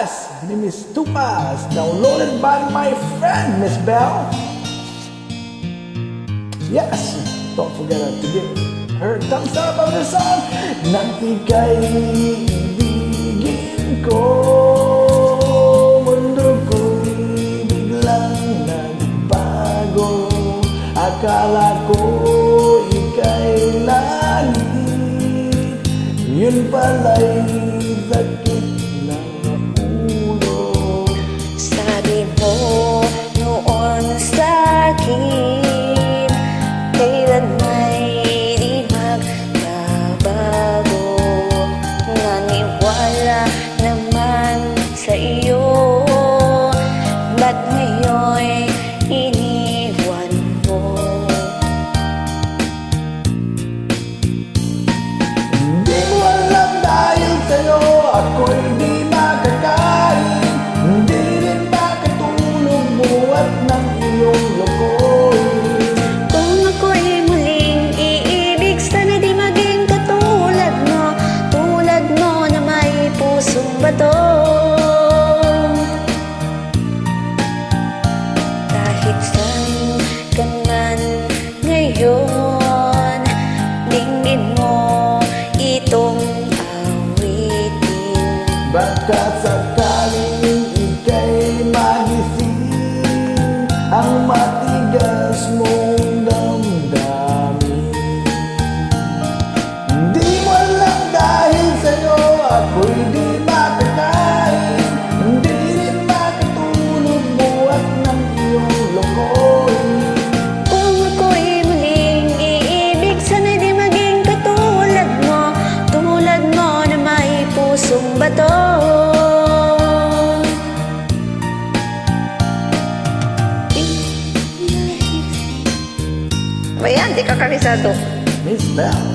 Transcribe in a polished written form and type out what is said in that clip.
Yes, Miss Tupaz, downloaded by my friend Miss Bell. Yes, don't forget to give her thumbs up on the song. Nang ika'y ibigin ko, mundo ko'y biglang nagbago. Akala ko ika'y langit, yun pala'y sakit ng ulo. Sabi mo noon sa'kin, kailan may di magbabago. Naniwala naman sa iyo, ba't ngayon iniwan mo? Di mo alam dahil sa'yo ako'y di makakain, hindi rin makatulog buhat ng iyong lokohin. Kung ako'y muling iibig, sana di maging katulad mo na may pusong bato. Kahit saan ka man ngayon, dinggin mo itong awitin. Baka sakaling ika'y magising ang matigas mong damdamin. Di mo alam dahil sa'yo ako'y di makakain, hindi rin makatulog buhat ng iyong lokohin. Kung ako'y muling iibig, sana di maging katulad mo na may pusong bato. Bayan, di ka kabisado. Miss Bell.